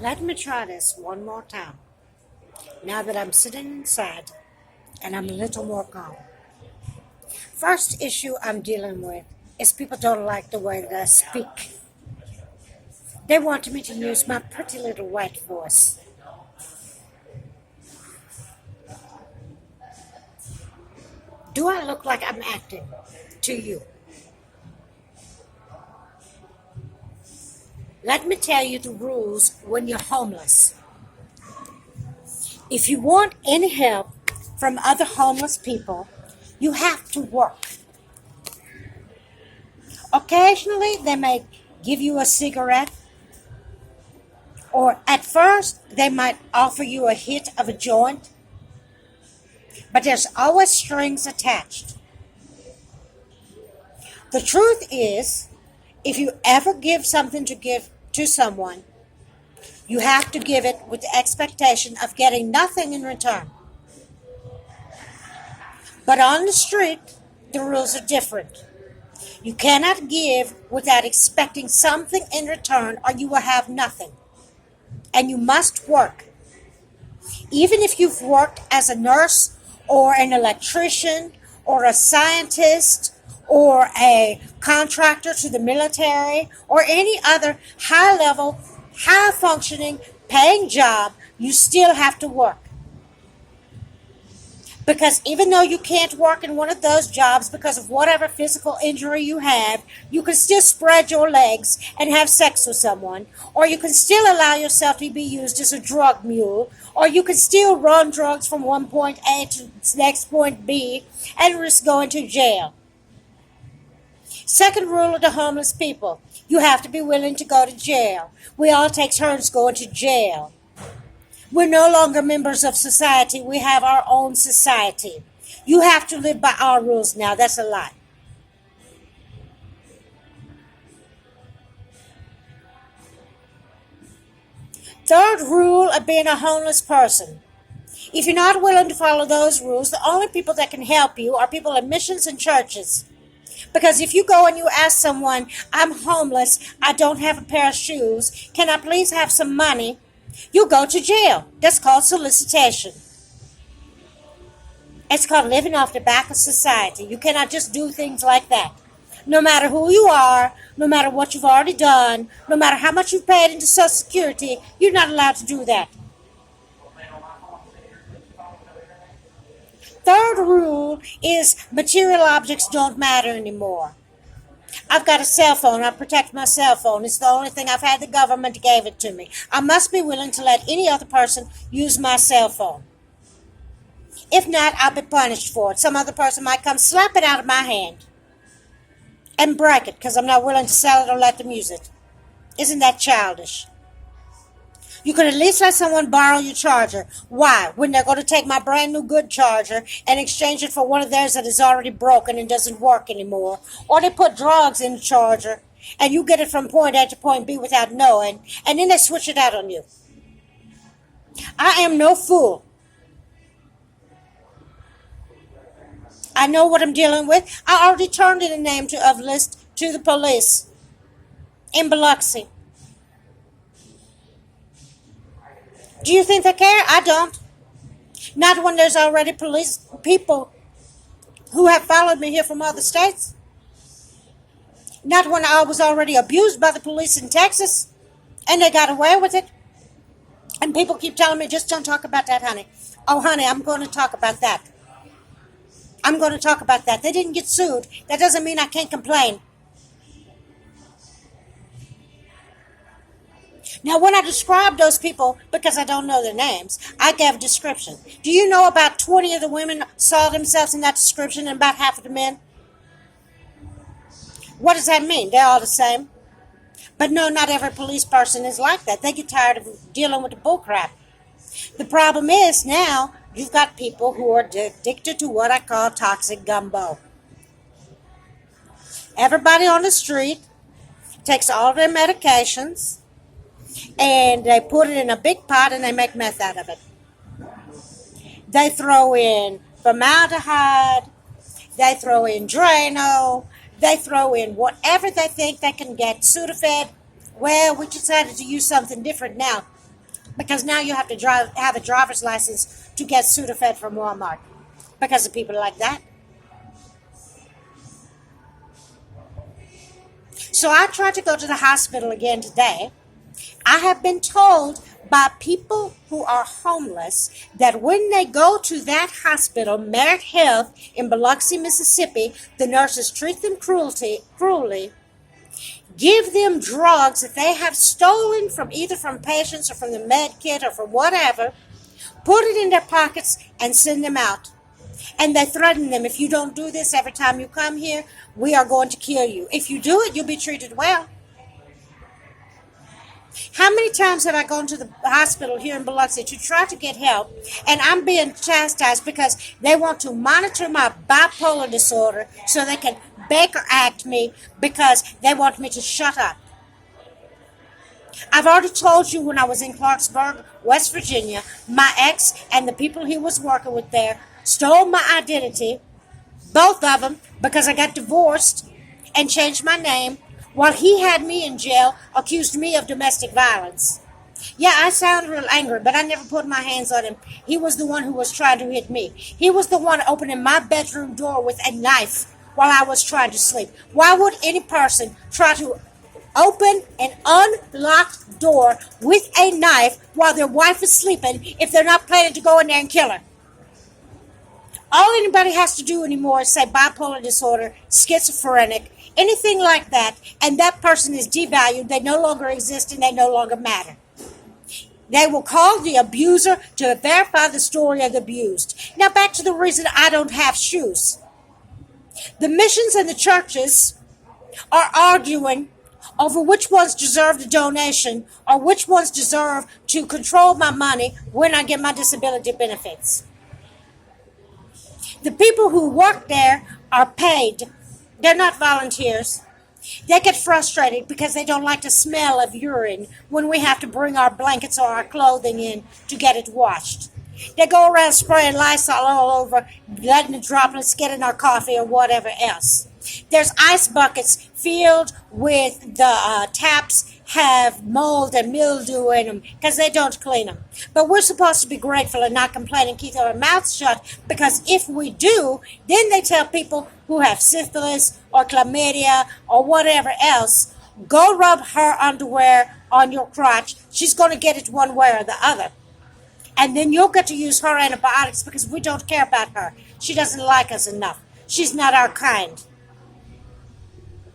Let me try this one more time. Now that I'm sitting inside and I'm a little more calm. First issue I'm dealing with is people don't like the way that I speak. They want me to use my pretty little white voice. Do I look like I'm acting to you? Let me tell you the rules when you're homeless. If you want any help from other homeless people, you have to work. Occasionally, they may give you a cigarette, or at first, they might offer you a hit of a joint, but there's always strings attached. The truth is, if you ever give something to give to someone, you have to give it with the expectation of getting nothing in return. But on the street, the rules are different. You cannot give without expecting something in return, or you will have nothing. And you must work. Even if you've worked as a nurse or an electrician or a scientist or a contractor to the military or any other high level, high functioning, paying job, you still have to work. Because even though you can't work in one of those jobs because of whatever physical injury you have, you can still spread your legs and have sex with someone, or you can still allow yourself to be used as a drug mule, or you can still run drugs from one point A to the next point B and risk going to jail. Second rule of the homeless people, you have to be willing to go to jail. We all take turns going to jail. We're no longer members of society. We have our own society. You have to live by our rules now. That's a lie. Third rule of being a homeless person. If you're not willing to follow those rules, the only people that can help you are people in missions and churches. Because if you go and you ask someone, I'm homeless, I don't have a pair of shoes, can I please have some money? You go to jail. That's called solicitation. It's called living off the back of society. You cannot just do things like that. No matter who you are, no matter what you've already done, no matter how much you've paid into Social Security, you're not allowed to do that. Third rule is material objects don't matter anymore. I've got a cell phone. I protect my cell phone. It's the only thing I've had. The government gave it to me. I must be willing to let any other person use my cell phone. If not, I'll be punished for it. Some other person might come slap it out of my hand and break it because I'm not willing to sell it or let them use it. Isn't that childish? You could at least let someone borrow your charger. Why? When they're going to take my brand new good charger and exchange it for one of theirs that is already broken and doesn't work anymore. Or they put drugs in the charger and you get it from point A to point B without knowing, and then they switch it out on you. I am no fool. I know what I'm dealing with. I already turned in a name of list to the police in Biloxi. Do you think they care? I don't. Not when there's already police people who have followed me here from other states. Not when I was already abused by the police in Texas and they got away with it. And people keep telling me, just don't talk about that, honey. Oh, honey, I'm going to talk about that. I'm going to talk about that. They didn't get sued. That doesn't mean I can't complain. Now, when I describe those people, because I don't know their names, I gave a description. Do you know about 20 of the women saw themselves in that description and about half of the men? What does that mean? They're all the same. But no, not every police person is like that. They get tired of dealing with the bullcrap. The problem is now you've got people who are addicted to what I call toxic gumbo. Everybody on the street takes all their medications and they put it in a big pot and they make meth out of it. They throw in formaldehyde, they throw in Drano, they throw in whatever they think they can get, Sudafed. Well, we decided to use something different now. because now you have to have a driver's license to get Sudafed from Walmart because of people like that. So I tried to go to the hospital again today. I have been told by people who are homeless that when they go to that hospital, Merit Health in Biloxi, Mississippi, the nurses treat them cruelly, give them drugs that they have stolen from either from patients or from the med kit or from whatever, put it in their pockets and send them out. And they threaten them, if you don't do this every time you come here, we are going to kill you. If you do it, you'll be treated well. How many times have I gone to the hospital here in Biloxi to try to get help, and I'm being chastised because they want to monitor my bipolar disorder so they can Baker Act me because they want me to shut up. I've already told you when I was in Clarksburg, West Virginia, my ex and the people he was working with there stole my identity, both of them, because I got divorced and changed my name, while he had me in jail, accused me of domestic violence. Yeah, I sound real angry, but I never put my hands on him. He was the one who was trying to hit me. He was the one opening my bedroom door with a knife while I was trying to sleep. Why would any person try to open an unlocked door with a knife while their wife is sleeping if they're not planning to go in there and kill her? All anybody has to do anymore is say bipolar disorder, schizophrenic, anything like that, and that person is devalued. They no longer exist and they no longer matter. They will call the abuser to verify the story of the abused. Now back to the reason I don't have shoes. The missions and the churches are arguing over which ones deserve the donation or which ones deserve to control my money when I get my disability benefits. The people who work there are paid. They're not volunteers. They get frustrated because they don't like the smell of urine when we have to bring our blankets or our clothing in to get it washed. They go around spraying Lysol all over, letting the droplets get in our coffee or whatever else. There's ice buckets filled with the taps have mold and mildew in them because they don't clean them. But we're supposed to be grateful and not complain and keep our mouths shut, because if we do, then they tell people who have syphilis or chlamydia or whatever else, go rub her underwear on your crotch. She's going to get it one way or the other. And then you'll get to use her antibiotics because we don't care about her. She doesn't like us enough. She's not our kind.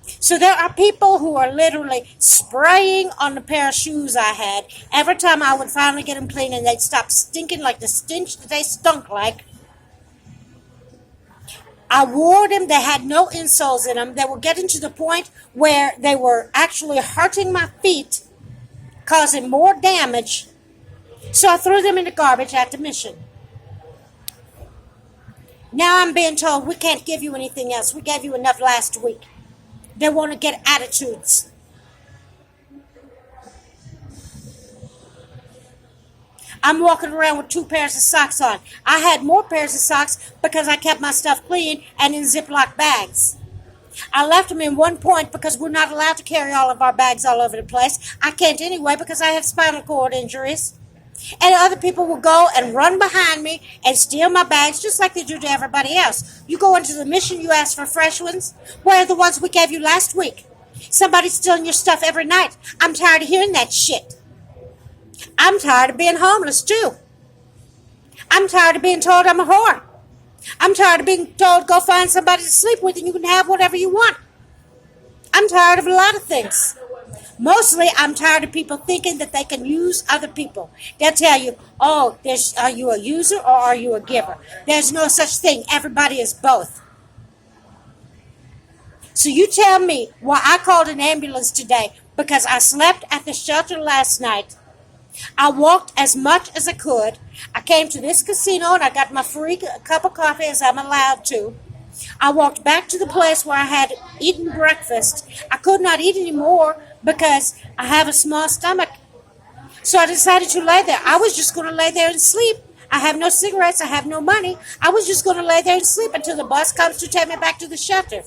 So there are people who are literally spraying on the pair of shoes I had. Every time I would finally get them clean and they'd stop stinking like the stench that they stunk like. I wore them. They had no insoles in them. They were getting to the point where they were actually hurting my feet, causing more damage. So I threw them in the garbage at the mission. Now I'm being told we can't give you anything else. We gave you enough last week. They want to get attitudes. I'm walking around with 2 pairs of socks on. I had more pairs of socks because I kept my stuff clean and in Ziploc bags. I left them in one point because we're not allowed to carry all of our bags all over the place. I can't anyway because I have spinal cord injuries. And other people will go and run behind me and steal my bags just like they do to everybody else. You go into the mission, you ask for fresh ones. Where are the ones we gave you last week? Somebody's stealing your stuff every night. I'm tired of hearing that shit. I'm tired of being homeless too. I'm tired of being told I'm a whore. I'm tired of being told go find somebody to sleep with and you can have whatever you want. I'm tired of a lot of things. Mostly, I'm tired of people thinking that they can use other people. They'll tell you, oh, are you a user or are you a giver? There's no such thing. Everybody is both. So you tell me why I called an ambulance today because I slept at the shelter last night. I walked as much as I could. I came to this casino and I got my free cup of coffee as I'm allowed to. I walked back to the place where I had eaten breakfast. I could not eat anymore because I have a small stomach. So I decided to lay there. I was just going to lay there and sleep. I have no cigarettes. I have no money. I was just going to lay there and sleep until the bus comes to take me back to the shelter.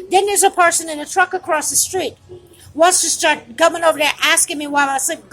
Then there's a person in a truck across the street. Wants to start coming over there asking me while I sleep,